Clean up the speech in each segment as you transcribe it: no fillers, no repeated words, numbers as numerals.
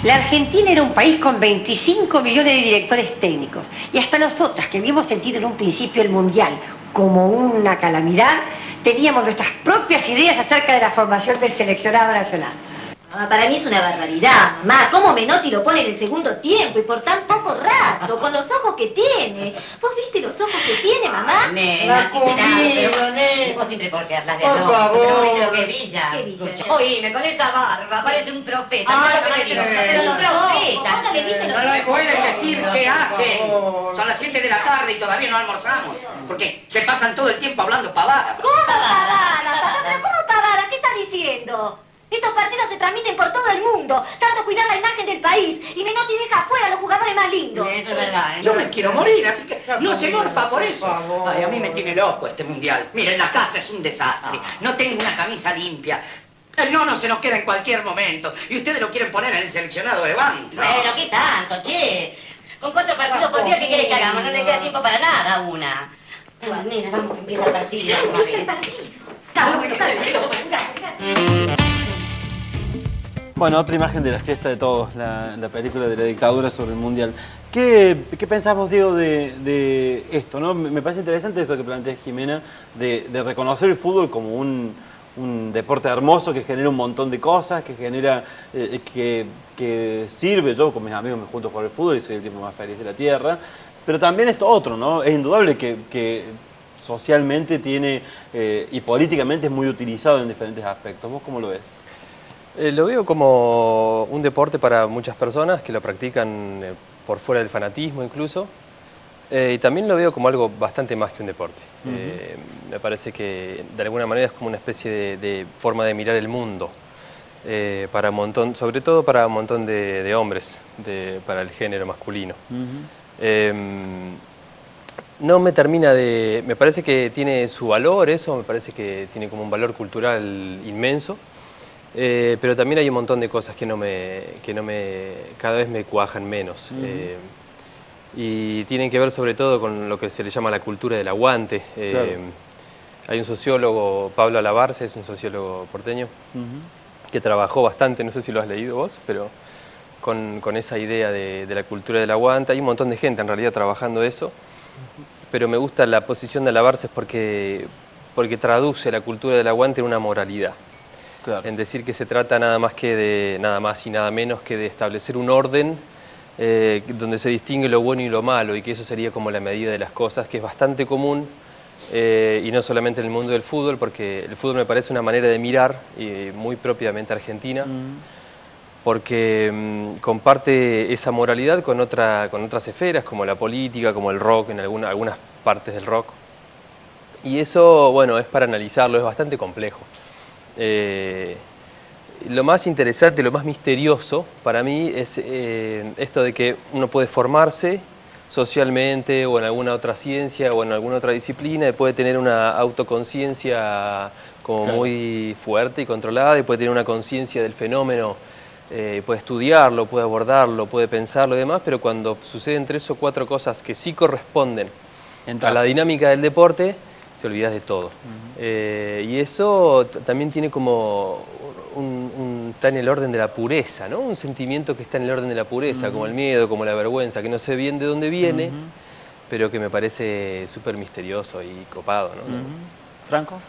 La Argentina era un país con 25 millones de directores técnicos y hasta nosotras, que habíamos sentido en un principio el Mundial como una calamidad, teníamos nuestras propias ideas acerca de la formación del seleccionado nacional. Para mí es una barbaridad, mamá. ¿Cómo Menotti lo pone en el segundo tiempo y por tan poco rato, con los ojos que tiene? ¿Vos viste los ojos que tiene, mamá? Nena, vos siempre por hablas de por favor. Pero viste lo que es Villa. ¿Qué Villa? Oíme, con esa barba, parece un profeta. Ay, Mira lo que te digo, pero un profeta. ¿cómo le viste los No ojos? pueden decir qué hacen. Son las 7 de la tarde y todavía no almorzamos. Porque se pasan todo el tiempo hablando pavadas. ¿Cómo pavara, papá? ¿Pero cómo pavara? ¿Qué está diciendo? Estos partidos se transmiten por todo el mundo, tanto cuidar la imagen del país, y Menotti deja afuera a los jugadores más lindos. Eso es verdad, ¿eh? Yo me quiero morir, así que no se morfa por eso. Ay, a mí me tiene loco este mundial. Miren, la casa es un desastre. No tengo una camisa limpia. El nono se nos queda en cualquier momento. Y ustedes lo quieren poner en el seleccionado de banco. Bueno, ¿qué tanto, che? Con 4 partidos por día, ¿qué querés que hagamos? No le queda tiempo para nada a una. Vamos, nena, vamos que empieza el partido. Ya empieza el partido. Está bueno, está bien. Bueno, otra imagen de la fiesta de todos, la película de la dictadura sobre el Mundial. ¿Qué pensás vos, Diego, de esto, ¿no? Me parece interesante esto que plantea Jimena, de reconocer el fútbol como un deporte hermoso que genera un montón de cosas, que genera, que sirve. Yo con mis amigos me junto a jugar al fútbol y soy el tipo más feliz de la tierra. Pero también esto otro, ¿no? Es indudable que socialmente tiene y políticamente es muy utilizado en diferentes aspectos. ¿Vos cómo lo ves? Lo veo como un deporte para muchas personas que lo practican por fuera del fanatismo incluso. Y también lo veo como algo bastante más que un deporte. Me parece que de alguna manera es como una especie de forma de mirar el mundo. Para un montón, sobre todo para un montón de hombres, para el género masculino. No me termina de... Me parece que tiene su valor eso, me parece que tiene como un valor cultural inmenso. Pero también hay un montón de cosas que cada vez me cuajan menos. Y tienen que ver sobre todo con lo que se le llama la cultura del aguante. Claro. Hay un sociólogo, Pablo Alabarce, es un sociólogo porteño, que trabajó bastante, no sé si lo has leído vos, pero con esa idea de la cultura del aguante. Hay un montón de gente en realidad trabajando eso, pero me gusta la posición de Alabarce porque traduce la cultura del aguante en una moralidad. Claro. En decir que se trata nada más y nada menos que de establecer un orden donde se distingue lo bueno y lo malo, y que eso sería como la medida de las cosas, que es bastante común, y no solamente en el mundo del fútbol, porque el fútbol me parece una manera de mirar muy propiamente argentina, porque comparte esa moralidad con otras esferas, como la política, como el rock, en algunas partes del rock. Y eso, bueno, es para analizarlo, es bastante complejo. Lo más interesante, lo más misterioso para mí es esto de que uno puede formarse socialmente o en alguna otra ciencia o en alguna otra disciplina y puede tener una autoconciencia como muy fuerte y controlada, y puede tener una conciencia del fenómeno, puede estudiarlo, puede abordarlo, puede pensarlo y demás, pero cuando suceden 3 o 4 cosas que sí corresponden a la dinámica del deporte, te olvidas de todo. Y eso también tiene como está en el orden de la pureza, ¿no? Un sentimiento que está en el orden de la pureza, como el miedo, como la vergüenza, que no sé bien de dónde viene, pero que me parece súper misterioso y copado, ¿no? ¿Franco?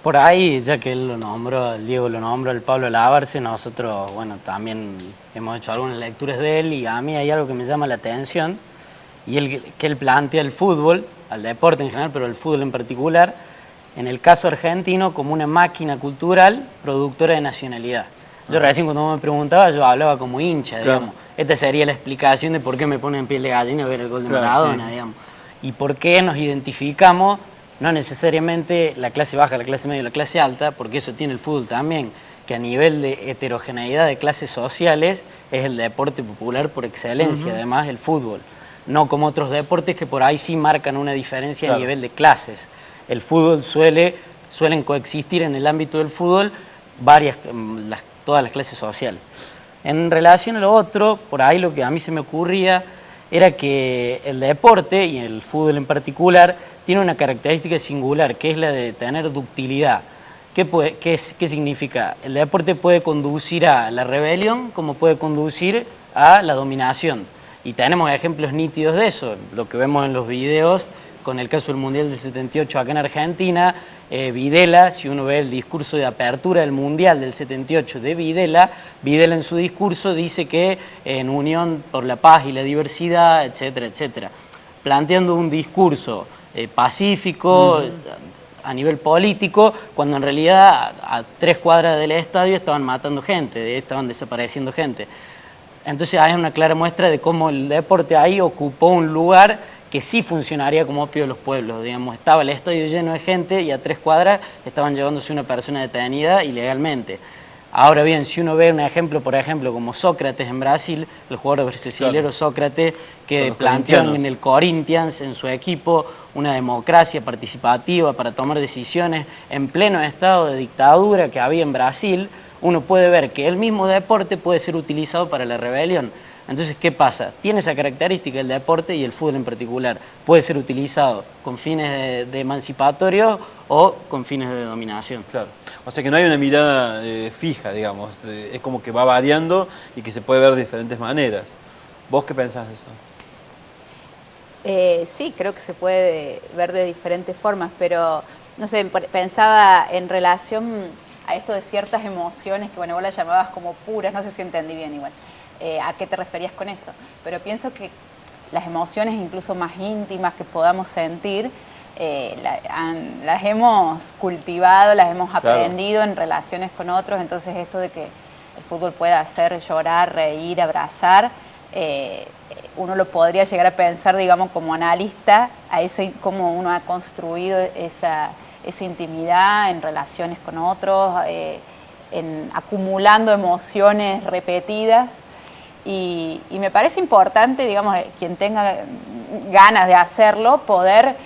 Por ahí, ya que él lo nombró, el Diego lo nombró, el Pablo Alabarce, nosotros, bueno, también hemos hecho algunas lecturas de él, y a mí hay algo que me llama la atención, y que él plantea el fútbol, al deporte en general, pero el fútbol en particular, en el caso argentino, como una máquina cultural productora de nacionalidad. Yo recién cuando me preguntaba, yo hablaba como hincha, digamos. Esta sería la explicación de por qué me pone en piel de gallina ver el gol de Maradona, digamos. Y por qué nos identificamos, no necesariamente la clase baja, la clase media y la clase alta, porque eso tiene el fútbol también, que a nivel de heterogeneidad de clases sociales es el deporte popular por excelencia, además el fútbol. No como otros deportes que por ahí sí marcan una diferencia a nivel de clases. El fútbol suelen coexistir en el ámbito del fútbol todas las clases sociales. En relación a lo otro, por ahí lo que a mí se me ocurría era que el deporte, y el fútbol en particular, tiene una característica singular, que es la de tener ductilidad. ¿Qué significa? El deporte puede conducir a la rebelión como puede conducir a la dominación. Y tenemos ejemplos nítidos de eso, lo que vemos en los videos con el caso del Mundial del 78 acá en Argentina. Videla, si uno ve el discurso de apertura del Mundial del 78 de Videla en su discurso dice que en unión por la paz y la diversidad, etcétera, etcétera, planteando un discurso pacífico, a nivel político, cuando en realidad a 3 cuadras del estadio estaban matando gente, estaban desapareciendo gente. Entonces hay una clara muestra de cómo el deporte ahí ocupó un lugar que sí funcionaría como opio de los pueblos, digamos. Estaba el estadio lleno de gente y a 3 cuadras estaban llevándose una persona detenida ilegalmente. Ahora bien, si uno ve un ejemplo, por ejemplo, como Sócrates en Brasil, el jugador brasilero Sócrates, que planteó en el Corinthians, en su equipo, una democracia participativa para tomar decisiones en pleno estado de dictadura que había en Brasil, uno puede ver que el mismo deporte puede ser utilizado para la rebelión. Entonces, ¿qué pasa? Tiene esa característica el deporte y el fútbol en particular. Puede ser utilizado con fines de emancipatorios o con fines de dominación. Claro. O sea que no hay una mirada fija, digamos. Es como que va variando y que se puede ver de diferentes maneras. ¿Vos qué pensás de eso? Sí, creo que se puede ver de diferentes formas, pero no sé, pensaba en relación a esto de ciertas emociones que, bueno, vos las llamabas como puras, no sé si entendí bien igual. ¿A qué te referías con eso? Pero pienso que las emociones incluso más íntimas que podamos sentir, las hemos cultivado, las hemos aprendido en relaciones con otros, entonces esto de que el fútbol pueda hacer llorar, reír, abrazar, uno lo podría llegar a pensar, digamos, como analista, cómo uno ha construido esa intimidad en relaciones con otros, acumulando emociones repetidas. Y me parece importante, digamos, quien tenga ganas de hacerlo, poder,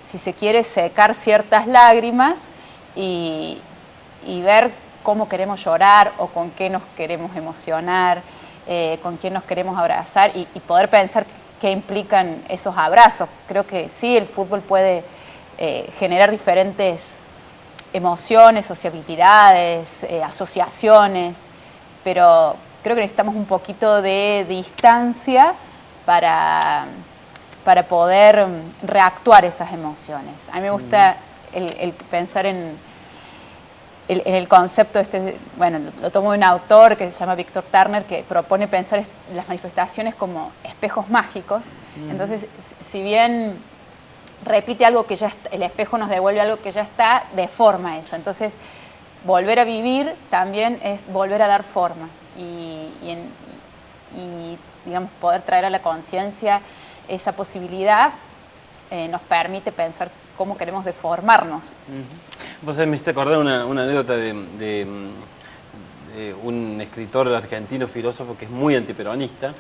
si se quiere, secar ciertas lágrimas y ver cómo queremos llorar o con qué nos queremos emocionar, con quién nos queremos abrazar y poder pensar qué implican esos abrazos. Creo que sí, el fútbol puede generar diferentes emociones, sociabilidades, asociaciones, pero creo que necesitamos un poquito de distancia para poder reactuar esas emociones. A mí me gusta el pensar en el concepto bueno, lo tomo de un autor que se llama Víctor Turner, que propone pensar las manifestaciones como espejos mágicos. Entonces, si bien repite algo que ya está, el espejo nos devuelve algo que ya está, deforma eso. Entonces, volver a vivir también es volver a dar forma y digamos, poder traer a la conciencia esa posibilidad nos permite pensar cómo queremos deformarnos. Vos me hiciste acordar una anécdota de un escritor argentino, filósofo, que es muy antiperonista,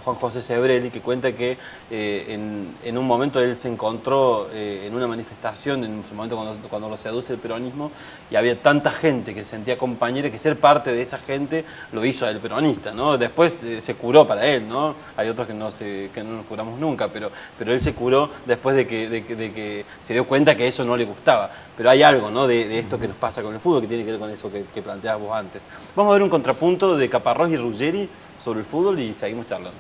Juan José Sebrelli, que cuenta que en un momento él se encontró en una manifestación, en su momento cuando lo seduce el peronismo, y había tanta gente que se sentía compañera que ser parte de esa gente lo hizo a él peronista, ¿no? Después se curó para él, ¿no? Hay otros que no nos curamos nunca, pero él se curó después de que se dio cuenta que eso no le gustaba. Pero hay algo, ¿no? de esto que nos pasa con el fútbol que tiene que ver con eso que planteabas vos antes. Vamos a ver un contrapunto de Caparrós y Ruggeri sobre el fútbol y seguimos charlando.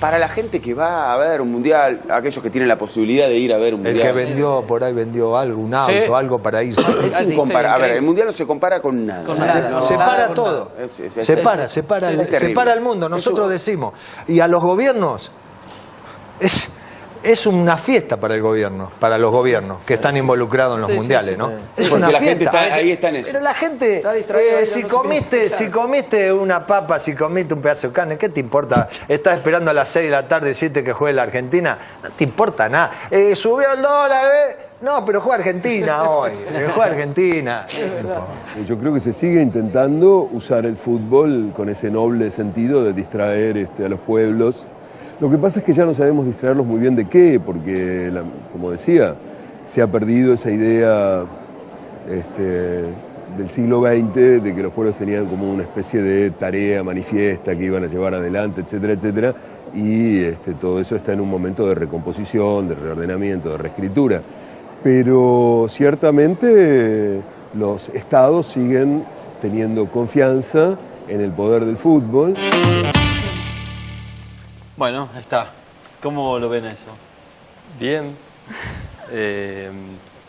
Para la gente que va a ver un mundial, aquellos que tienen la posibilidad de ir a ver un mundial. El que vendió, por ahí vendió algo, un auto, sí, algo para irse. Es incomparable. A ver, el mundial no se compara con nada. Con nada. No, separa todo. Separa el mundo. Nosotros decimos. Y a los gobiernos es una fiesta para el gobierno, para los gobiernos que están involucrados en los mundiales, ¿no? Es una fiesta. Ahí está en eso. Pero la gente, si comiste una papa, si comiste un pedazo de carne, ¿qué te importa? Estás esperando a las 6 de la tarde, 7 que juegue la Argentina, no te importa nada. Subió el dólar, No, pero juega Argentina hoy, juega Argentina. Yo creo que se sigue intentando usar el fútbol con ese noble sentido de distraer a los pueblos. Lo que pasa es que ya no sabemos distraerlos muy bien de qué, porque, como decía, se ha perdido esa idea del siglo XX, de que los pueblos tenían como una especie de tarea manifiesta que iban a llevar adelante, etcétera, etcétera, y todo eso está en un momento de recomposición, de reordenamiento, de reescritura. Pero ciertamente los estados siguen teniendo confianza en el poder del fútbol. Bueno, está. ¿Cómo lo ven eso? Bien,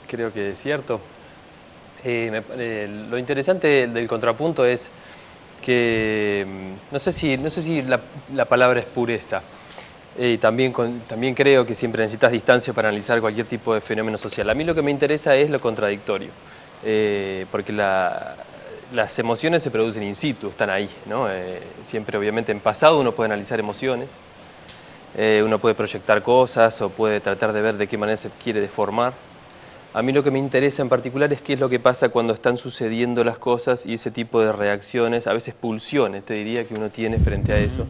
creo que es cierto. Lo interesante del contrapunto es que no sé si la palabra es pureza. También creo que siempre necesitas distancia para analizar cualquier tipo de fenómeno social. A mí lo que me interesa es lo contradictorio, porque las emociones se producen in situ, están ahí, ¿no? Siempre, obviamente, en pasado uno puede analizar emociones, uno puede proyectar cosas o puede tratar de ver de qué manera se quiere deformar. A mí lo que me interesa en particular es qué es lo que pasa cuando están sucediendo las cosas y ese tipo de reacciones, a veces pulsiones, te diría, que uno tiene frente a eso.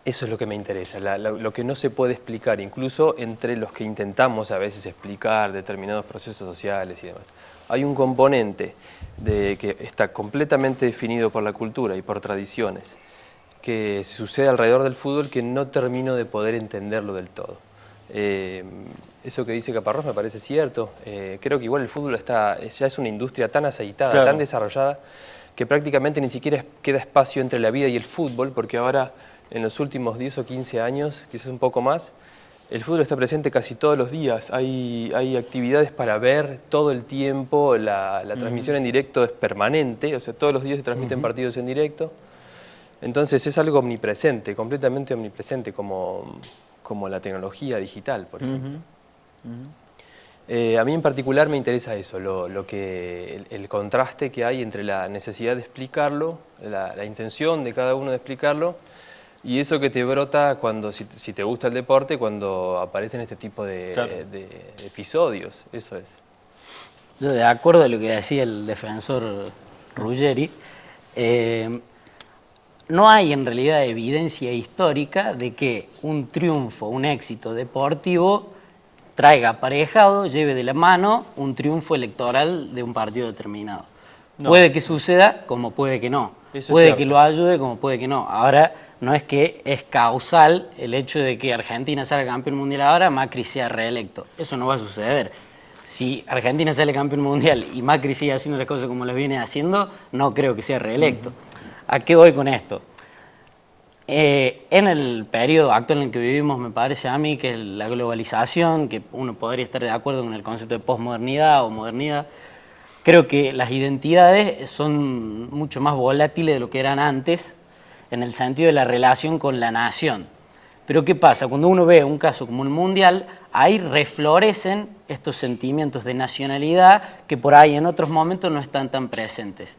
Eso es lo que me interesa, lo que no se puede explicar, incluso entre los que intentamos a veces explicar determinados procesos sociales y demás. Hay un componente que está completamente definido por la cultura y por tradiciones, que sucede alrededor del fútbol que no termino de poder entenderlo del todo. Eso que dice Caparrós me parece cierto. Creo que igual el fútbol ya es una industria tan aceitada, claro, tan desarrollada, que prácticamente ni siquiera queda espacio entre la vida y el fútbol, porque ahora, en los últimos 10 o 15 años, quizás un poco más, el fútbol está presente casi todos los días. Hay actividades para ver todo el tiempo, la transmisión en directo es permanente, o sea, todos los días se transmiten partidos en directo. Entonces es algo omnipresente, completamente omnipresente, como la tecnología digital, por ejemplo. A mí en particular me interesa eso, el contraste que hay entre la necesidad de explicarlo, la intención de cada uno de explicarlo, y eso que te brota si te gusta el deporte, cuando aparecen este tipo de episodios, eso es. Yo, de acuerdo a lo que decía el defensor Ruggeri, no hay en realidad evidencia histórica de que un triunfo, un éxito deportivo traiga aparejado, lleve de la mano un triunfo electoral de un partido determinado. No. Puede que suceda como puede que no. Puede que lo ayude como puede que no. Ahora, no es que es causal el hecho de que Argentina salga campeón mundial ahora, Macri sea reelecto. Eso no va a suceder. Si Argentina sale campeón mundial y Macri sigue haciendo las cosas como las viene haciendo, no creo que sea reelecto. ¿A qué voy con esto? En el periodo actual en el que vivimos, me parece a mí que la globalización, que uno podría estar de acuerdo con el concepto de posmodernidad o modernidad, creo que las identidades son mucho más volátiles de lo que eran antes, en el sentido de la relación con la nación. Pero ¿qué pasa? Cuando uno ve un caso como el Mundial, ahí reflorecen estos sentimientos de nacionalidad que por ahí en otros momentos no están tan presentes.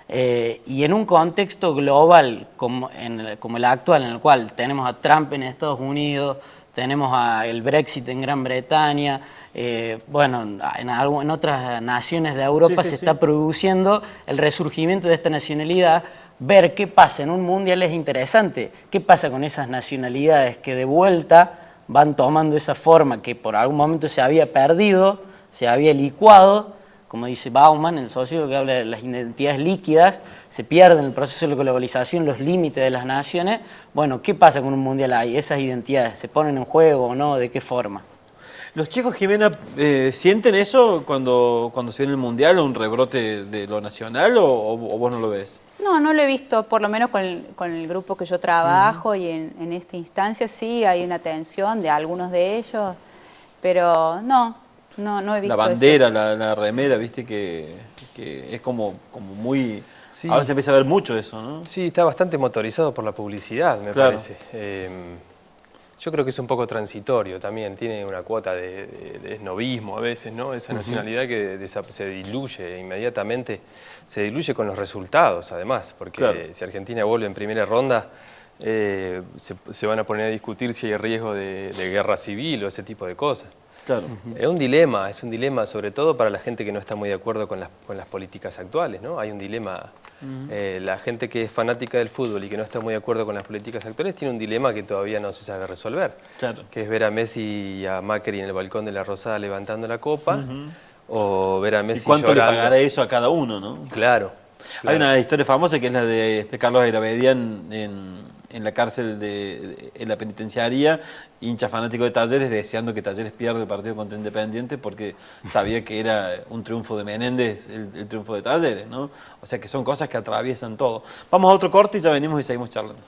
Y en un contexto global como el actual, en el cual tenemos a Trump en Estados Unidos, tenemos el Brexit en Gran Bretaña, bueno, en otras naciones de Europa se está produciendo el resurgimiento de esta nacionalidad. Ver qué pasa en un mundial es interesante. ¿Qué pasa con esas nacionalidades que de vuelta van tomando esa forma que por algún momento se había perdido, se había licuado? Como dice Bauman, el sociólogo que habla de las identidades líquidas, se pierden en el proceso de globalización los límites de las naciones. Bueno, ¿qué pasa con un mundial ahí? ¿Esas identidades se ponen en juego o no? ¿De qué forma? ¿Los chicos, Jimena, sienten eso cuando se viene el mundial, o un rebrote de lo nacional, o vos no lo ves? No, no lo he visto, por lo menos con el grupo que yo trabajo y en esta instancia sí hay una tensión de algunos de ellos, pero no he visto la bandera, eso. la remera, viste que es como muy... Sí. Ahora se empieza a ver mucho eso, ¿no? Sí, está bastante motorizado por la publicidad, me parece. Yo creo que es un poco transitorio también, tiene una cuota de esnobismo a veces, ¿no? Esa nacionalidad que se diluye inmediatamente, se diluye con los resultados además, porque si Argentina vuelve en primera ronda, se van a poner a discutir si hay riesgo de guerra civil o ese tipo de cosas. Claro. Es un dilema sobre todo para la gente que no está muy de acuerdo con las políticas actuales, ¿no? Hay un dilema. La gente que es fanática del fútbol y que no está muy de acuerdo con las políticas actuales tiene un dilema que todavía no se sabe resolver, que es ver a Messi y a Macri en el balcón de la Rosada levantando la copa, o ver a Messi ¿Y cuánto llorando. le pagará eso a cada uno, no? Claro. Hay una historia famosa que es la de Carlos Ayravedian en la cárcel en la penitenciaría, hincha fanático de Talleres, deseando que Talleres pierda el partido contra Independiente porque sabía que era un triunfo de Menéndez, el triunfo de Talleres, ¿no? O sea que son cosas que atraviesan todo. Vamos a otro corte y ya venimos y seguimos charlando.